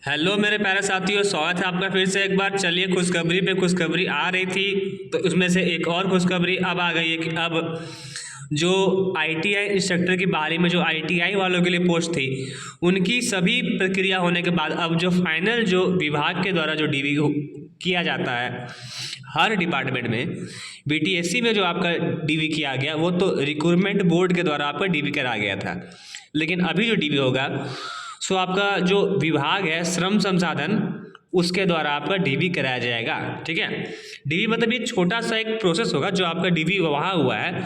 Hello मेरे प्यारे साथियों, स्वागत है आपका फिर से एक बार। चलिए, खुशखबरी पे खुशखबरी आ रही थी तो उसमें से एक और खुशखबरी अब आ गई है कि अब जो आईटीआई इंस्ट्रक्टर की बहाली में जो आईटीआई वालों के लिए पोस्ट थी, उनकी सभी प्रक्रिया होने के बाद अब जो फाइनल जो विभाग के द्वारा जो डीवी किया जाता है हर डिपार्टमेंट में, बीटीएससी में जो आपका डीवी किया गया वो तो रिक्रूटमेंट बोर्ड के द्वारा आपका डीवी करा गया था। लेकिन अभी जो डीवी होगा सो आपका जो विभाग है श्रम संसाधन, उसके द्वारा आपका डीवी कराया जाएगा। ठीक है, डीवी मतलब ये छोटा सा एक प्रोसेस होगा। जो आपका डीवी वहाँ हुआ है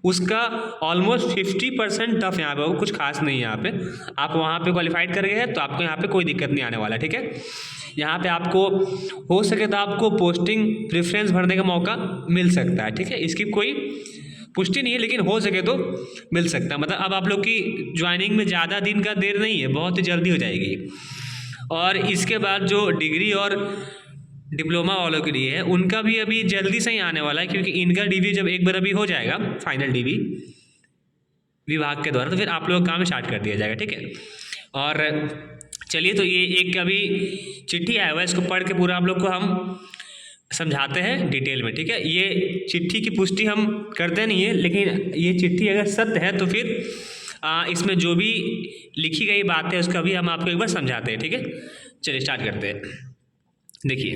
उसका ऑलमोस्ट 50% टफ यहाँ पे होगा, कुछ खास नहीं है। यहाँ पे आप वहाँ पे क्वालिफाइड कर गए हैं तो आपको यहाँ पे कोई दिक्कत नहीं आने वाला है। ठीक है, यहाँ पे आपको हो सके तो आपको पोस्टिंग प्रेफरेंस भरने का मौका मिल सकता है। ठीक है, इसकी कोई पुष्टि नहीं है लेकिन हो सके तो मिल सकता है। मतलब अब आप लोग की ज्वाइनिंग में ज़्यादा दिन का देर नहीं है, बहुत ही जल्दी हो जाएगी। और इसके बाद जो डिग्री और डिप्लोमा वालों के लिए है उनका भी अभी जल्दी से ही आने वाला है, क्योंकि इनका डीवी जब एक बार अभी हो जाएगा फाइनल डीवी विभाग के द्वारा तो फिर आप लोग काम स्टार्ट कर दिया जाएगा। ठीक है, और चलिए, तो ये एक अभी चिट्ठी आया हुआ है, इसको पढ़ के पूरा आप लोग को हम समझाते हैं डिटेल में। ठीक है, ये चिट्ठी की पुष्टि हम करते नहीं है, लेकिन ये चिट्ठी अगर सत्य है तो फिर इसमें जो भी लिखी गई बात है उसका भी हम आपको एक बार समझाते हैं। ठीक है, चलिए स्टार्ट करते हैं। देखिए,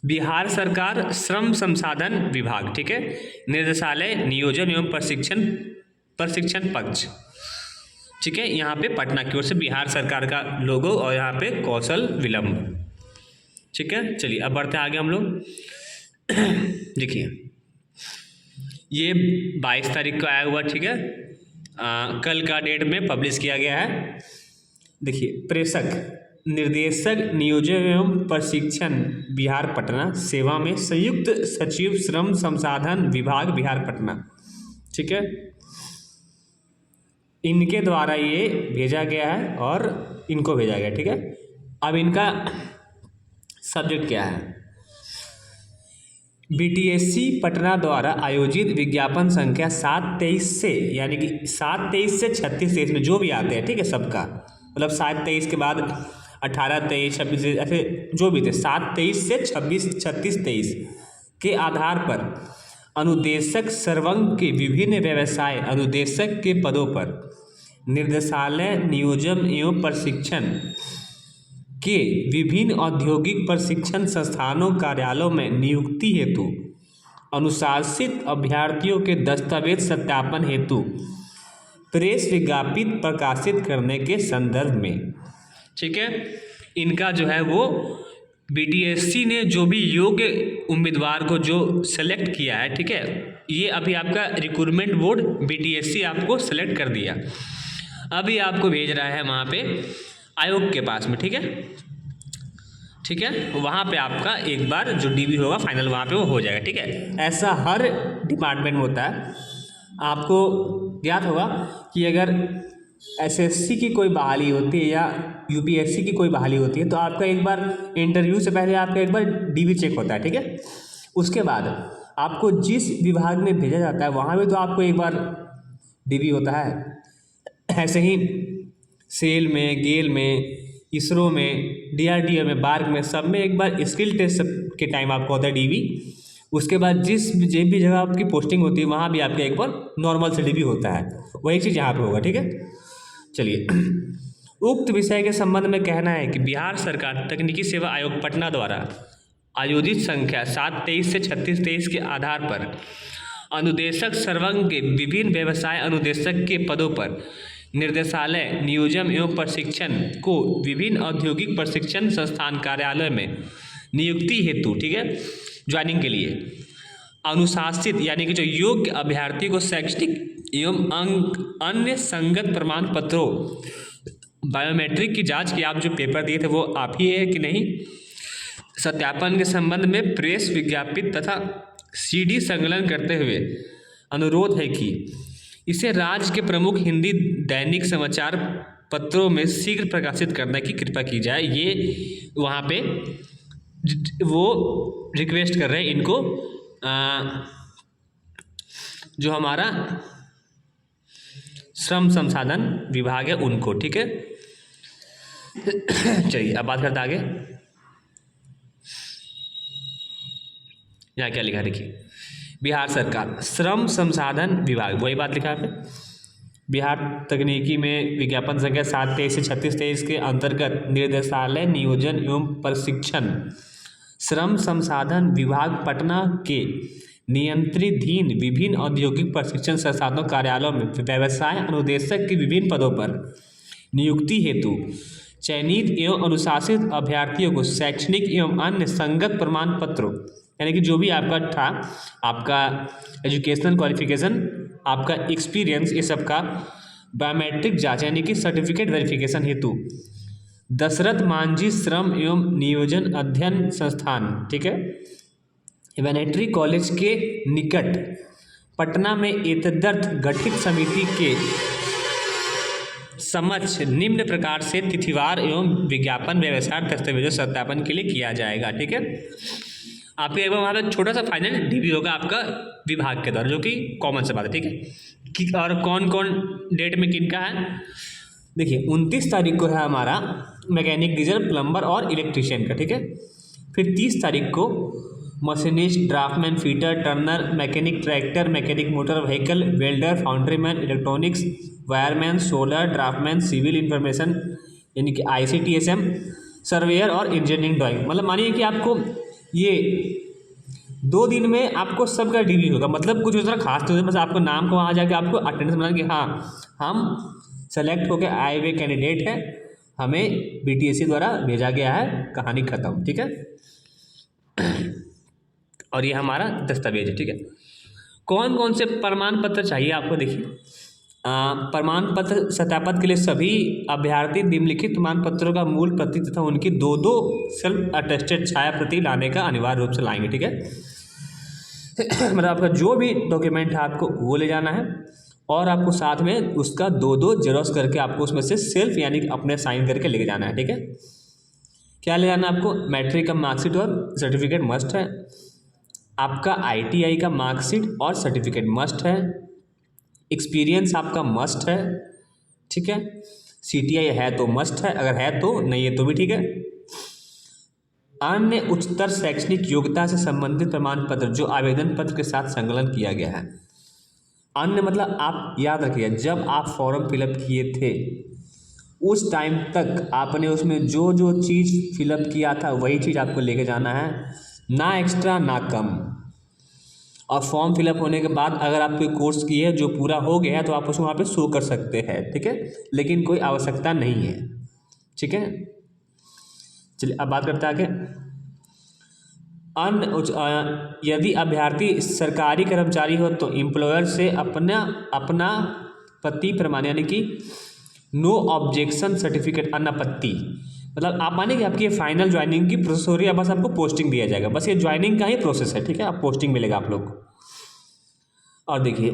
बिहार सरकार श्रम संसाधन विभाग, ठीक है, निर्देशालय नियोजन एवं प्रशिक्षण पक्ष, ठीक है, यहाँ पे पटना की ओर से बिहार सरकार का लोगो और यहाँ पे कौशल विलंब। ठीक है, चलिए अब बढ़ते आगे हम लोग। देखिए, ये 22 तारीख को आया हुआ। ठीक है, कल का डेट में पब्लिश किया गया है। देखिए, प्रेषक निर्देशक नियोजन एवं प्रशिक्षण बिहार पटना सेवा में संयुक्त सचिव श्रम संसाधन विभाग बिहार पटना। ठीक है, इनके द्वारा ये भेजा गया है और इनको भेजा गया। ठीक है, अब इनका सब्जेक्ट क्या है? बीटीएससी पटना द्वारा आयोजित विज्ञापन संख्या 7/23 से, यानी कि 7/23 से 36/23 में जो भी आते हैं, ठीक है, सबका मतलब 7/23 के बाद 18/23 26 ऐसे जो भी थे, 7/23 से 36/23 के आधार पर अनुदेशक सर्वंग के विभिन्न व्यवसाय अनुदेशक के पदों पर निर्देशालय नियोजन एवं प्रशिक्षण के विभिन्न औद्योगिक प्रशिक्षण संस्थानों कार्यालयों में नियुक्ति हेतु अनुशासित अभ्यर्थियों के दस्तावेज सत्यापन हेतु प्रेस विज्ञापित प्रकाशित करने के संदर्भ में। ठीक है, इनका जो है वो बीटीएससी ने जो भी योग्य उम्मीदवार को जो सेलेक्ट किया है, ठीक है, ये अभी आपका रिक्रूटमेंट बोर्ड बीटीएससी आपको सेलेक्ट कर दिया, अभी आपको भेज रहा है वहाँ पे आयोग के पास में। ठीक है, ठीक है, वहाँ पे आपका एक बार जो डीवी होगा फाइनल वहाँ पे वो हो जाएगा। ठीक है, ऐसा हर डिपार्टमेंट में होता है। आपको ज्ञात होगा कि अगर एसएससी की कोई बहाली होती है या यूपीएससी की कोई बहाली होती है तो आपका एक बार इंटरव्यू से पहले आपका एक बार डीवी चेक होता है। ठीक है, उसके बाद आपको जिस विभाग में भेजा जाता है वहाँ भी तो आपको एक बार डीवी होता है। ऐसे ही सेल में, गेल में, इसरो में, डीआरडीओ में, बार्क में, सब में एक बार स्किल टेस्ट के टाइम आपको होता है डीवी। उसके बाद जिस भी जगह आपकी पोस्टिंग होती है वहाँ भी आपका एक बार नॉर्मल से डीवी होता है। वही चीज़ यहाँ पे होगा। ठीक है, चलिए, उक्त विषय के संबंध में कहना है कि बिहार सरकार तकनीकी सेवा आयोग पटना द्वारा आयोजित संख्या 7/23 से 36/23 के आधार पर अनुदेशक सर्वंग के विभिन्न व्यवसाय अनुदेशक के पदों पर निर्देशालय नियोजन एवं प्रशिक्षण को विभिन्न औद्योगिक प्रशिक्षण संस्थान कार्यालय में नियुक्ति हेतु, ठीक है, ज्वाइनिंग के लिए अनुशासित यानी कि जो योग्य अभ्यर्थी को शैक्षणिक एवं अन्य संगत प्रमाण पत्रों बायोमेट्रिक की जांच की, आप जो पेपर दिए थे वो आप ही है कि नहीं, सत्यापन के संबंध में प्रेस विज्ञापित तथा सीडी संकलन करते हुए अनुरोध है कि इसे राज्य के प्रमुख हिंदी दैनिक समाचार पत्रों में शीघ्र प्रकाशित करने की कृपा की जाए। ये वहाँ पे वो रिक्वेस्ट कर रहे हैं इनको, जो हमारा श्रम संसाधन विभाग है उनको। ठीक है, चलिए अब बात करते हैं आगे। यहाँ क्या लिखा है देखिए, बिहार सरकार श्रम संसाधन विभाग, वही बात लिखा है। बिहार तकनीकी में विज्ञापन संख्या 7/23 से 36/23 के अंतर्गत निर्देशालय नियोजन एवं प्रशिक्षण श्रम संसाधन विभाग पटना के नियंत्रणाधीन विभिन्न औद्योगिक प्रशिक्षण संस्थानों कार्यालयों में व्यवसाय अनुदेशक के विभिन्न पदों पर नियुक्ति हेतु चयनित एवं अनुशासित अभ्यर्थियों को शैक्षणिक एवं अन्य संगत प्रमाण पत्रों, यानी कि जो भी आपका था, आपका एजुकेशनल क्वालिफिकेशन, आपका एक्सपीरियंस, ये सब का बायोमेट्रिक जांच यानी कि सर्टिफिकेट वेरिफिकेशन हेतु दशरथ मांझी श्रम एवं नियोजन अध्ययन संस्थान, ठीक है, वेटरनरी कॉलेज के निकट पटना में एतदर्थ गठित समिति के समक्ष निम्न प्रकार से तिथिवार एवं विज्ञापन व्यवसाय दस्तावेजों सत्यापन के लिए किया जाएगा। ठीक है, आपके एक बार वहाँ पर छोटा सा फाइनल डीबी होगा आपका विभाग के द्वारा, जो कि कॉमन से बात है। ठीक है, कि और कौन कौन डेट में किनका है, देखिए 29 तारीख को है हमारा मैकेनिक, डीजल, प्लम्बर और इलेक्ट्रीशियन का। ठीक है, फिर 30 तारीख को machinist, draftsman, fitter, turner, mechanic tractor, mechanic motor vehicle, welder, foundryman, electronics, wireman, solar, draftsman, civil information यानी कि ICTSM, सर्वेयर और इंजीनियरिंग ड्राइंग। मतलब मानिए कि आपको ये 2 दिन में आपको सबका डीबी होगा, मतलब कुछ उस तरह खास तो बस आपको नाम को वहाँ जाके आपको अटेंडेंस बनाना कि हाँ हम सेलेक्ट होकर आए हुए कैंडिडेट हैं, हमें BTSC द्वारा भेजा गया है, कहानी खत्म। ठीक है, और ये हमारा दस्तावेज है। ठीक है, कौन कौन से प्रमाण पत्र चाहिए आपको, देखिए प्रमाण पत्र सत्यापन के लिए सभी अभ्यर्थी निम्नलिखित प्रमाण पत्रों का मूल प्रति तथा उनकी 2 सेल्फ अटेस्टेड छाया प्रति लाने का अनिवार्य रूप से लाएंगे। ठीक है, मतलब आपका जो भी डॉक्यूमेंट है आपको वो ले जाना है, और आपको साथ में उसका 2 जेरोक्स करके आपको उसमें से सेल्फ यानी कि अपने साइन करके लेके जाना है। ठीक है, क्या ले जाना है आपको, मैट्रिक का मार्कशीट और सर्टिफिकेट मस्ट है, आपका ITI का मार्कशीट और सर्टिफिकेट मस्ट है, एक्सपीरियंस आपका मस्ट है। ठीक है, CTI है तो मस्ट है, अगर है तो, नहीं है तो भी ठीक है। अन्य उच्चतर शैक्षणिक योग्यता से संबंधित प्रमाण पत्र जो आवेदन पत्र के साथ संकलन किया गया है। अन्य मतलब आप याद रखिए, जब आप फॉर्म फिलअप किए थे उस टाइम तक आपने उसमें जो जो चीज़ फिलअप किया था वही चीज़ आपको लेके जाना है, ना एक्स्ट्रा ना कम। और फॉर्म फिलअप होने के बाद अगर आप कोई कोर्स किए है जो पूरा हो गया है तो आप उसको वहाँ पे शो कर सकते हैं। ठीक है, लेकिन कोई आवश्यकता नहीं है। ठीक है, चलिए अब बात करते हैं आगे। अन्य यदि अभ्यर्थी सरकारी कर्मचारी हो तो एम्प्लॉयर से अपना पति प्रमाण यानी कि नो ऑब्जेक्शन सर्टिफिकेट, अनापत्ति, मतलब आप माने कि आपकी फाइनल ज्वाइनिंग की प्रोसेस हो रही है, बस आपको पोस्टिंग दिया जाएगा, बस ये ज्वाइनिंग का ही प्रोसेस है। ठीक है, आप पोस्टिंग मिलेगा आप लोग को। और देखिए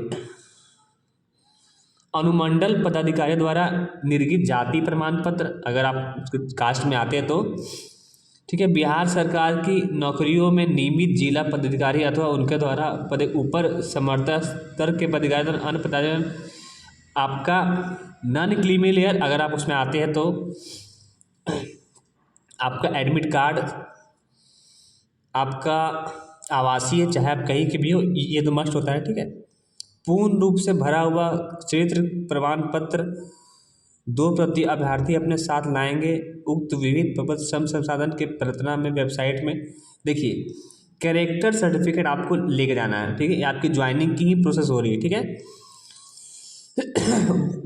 अनुमंडल पदाधिकारी द्वारा निर्गत जाति प्रमाण पत्र, अगर आप कास्ट में आते हैं तो। ठीक है, बिहार सरकार की नौकरियों में नियमित जिला पदाधिकारी अथवा उनके द्वारा ऊपर समर्था स्तर के पदाधिकारी द्वारा अन्य पदाधिकारी, आपका नॉन क्रीमी लेयर अगर आप उसमें आते हैं तो आपका एडमिट कार्ड, आपका आवासीय चाहे आप कहीं के भी हो, ये तो मस्ट होता है। ठीक है, पूर्ण रूप से भरा हुआ चरित्र प्रमाण पत्र 2 प्रति अभ्यर्थी अपने साथ लाएंगे। उक्त विविध प्रबंध श्रम संसाधन के पतना में वेबसाइट में देखिए कैरेक्टर सर्टिफिकेट आपको लेके जाना है। ठीक है, ये आपकी ज्वाइनिंग की ही प्रोसेस हो रही है। ठीक है,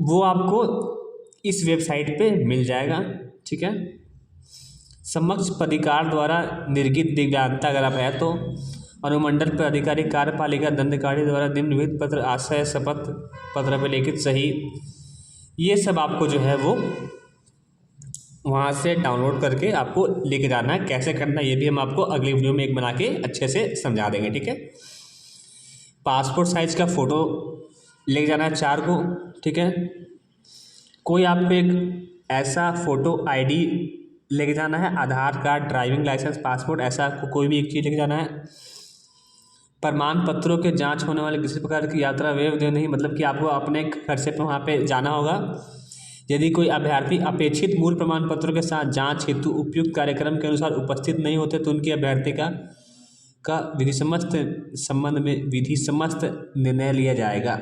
वो आपको इस वेबसाइट पे मिल जाएगा। ठीक है, समक्ष पदाधिकारी द्वारा निर्गत दिव्यांगता अगर आप है तो अनुमंडल पदाधिकारी कार्यपालिका दंडाधिकारी द्वारा निम्नलिखित पत्र आशय शपथ पत्र पर लिखित सही, ये सब आपको जो है वो वहाँ से डाउनलोड करके आपको लेके जाना है। कैसे करना है ये भी हम आपको अगली वीडियो में एक बना के अच्छे से समझा देंगे। ठीक है, पासपोर्ट साइज़ का फ़ोटो लेके जाना है 4 को। ठीक है, कोई आपको एक ऐसा फ़ोटो ID लेके जाना है, आधार कार्ड, ड्राइविंग लाइसेंस, पासपोर्ट, ऐसा आपको कोई भी एक चीज़ लेके जाना है। प्रमाण पत्रों के जांच होने वाले किसी प्रकार की यात्रा व्यय नहीं, मतलब कि आपको अपने खर्चे पर वहाँ पे जाना होगा। यदि कोई अभ्यर्थी अपेक्षित मूल प्रमाण पत्रों के साथ जांच हेतु उपयुक्त कार्यक्रम के अनुसार उपस्थित नहीं होते तो उनकी अभ्यर्थी का विधि समस्त संबंध में विधि समस्त निर्णय लिया जाएगा।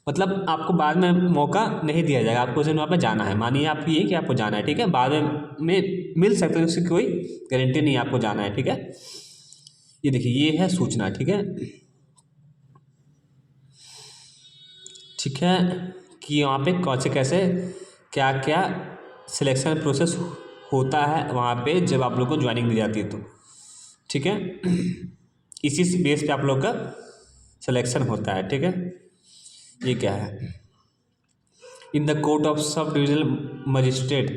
मतलब आपको बाद में मौका नहीं दिया जाएगा, आपको सिर्फ वहाँ पे जाना है। मानिए आप ये कि आपको जाना है, ठीक है, बाद में मिल सकते हैं, उसकी कोई गारंटी नहीं, आपको जाना है, ठीक है। ये देखिए ये है सूचना, ठीक है, ठीक है, कि वहाँ पे कौन से कैसे क्या क्या सिलेक्शन प्रोसेस होता है वहाँ पे जब आप लोग को ज्वाइनिंग दी जाती है तो, ठीक है। इसी बेस पे आप लोग का सिलेक्शन होता है, ठीक है। ये क्या है, in the court of sub divisional magistrate,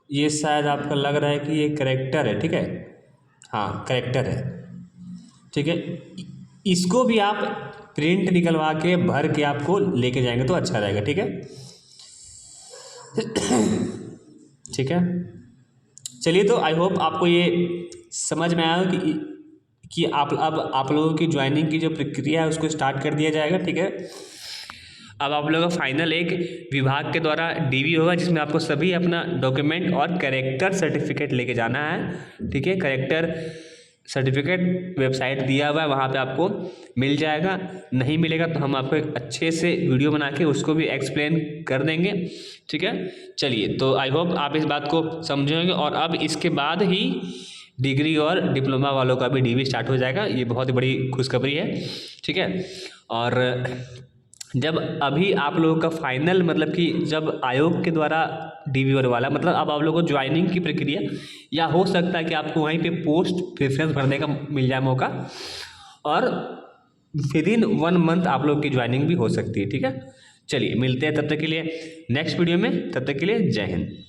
ये शायद आपका लग रहा है कि ये करेक्टर है, ठीक है, हाँ करेक्टर है, ठीक है। इसको भी आप प्रिंट निकलवा के भर के आपको लेके जाएंगे तो अच्छा रहेगा, ठीक है, ठीक है। चलिए तो आई होप आपको ये समझ में आया कि आप लोगों की ज्वाइनिंग की जो प्रक्रिया है उसको स्टार्ट कर दिया जाएगा, ठीक है। अब आप लोगों का फाइनल एक विभाग के द्वारा डीवी होगा जिसमें आपको सभी अपना डॉक्यूमेंट और करेक्टर सर्टिफिकेट लेके जाना है, ठीक है। करेक्टर सर्टिफिकेट वेबसाइट दिया हुआ है, वहाँ पे आपको मिल जाएगा। नहीं मिलेगा तो हम आपको एक अच्छे से वीडियो बना के उसको भी एक्सप्लेन कर देंगे, ठीक है। चलिए तो आई होप आप इस बात को समझेंगे। और अब इसके बाद ही डिग्री और डिप्लोमा वालों का भी डीवी स्टार्ट हो जाएगा, ये बहुत ही बड़ी खुशखबरी है, ठीक है। और जब अभी आप लोगों का फाइनल मतलब कि जब आयोग के द्वारा डीवी वाला मतलब अब आप लोगों को ज्वाइनिंग की प्रक्रिया, या हो सकता है कि आपको वहीं पे पोस्ट प्रेफरेंस भरने का मिल जाए मौका, और विदिन 1 मंथ आप लोग की ज्वाइनिंग भी हो सकती है, ठीक है। चलिए मिलते हैं तब तक के लिए नेक्स्ट वीडियो में, तब तक के लिए जय हिंद।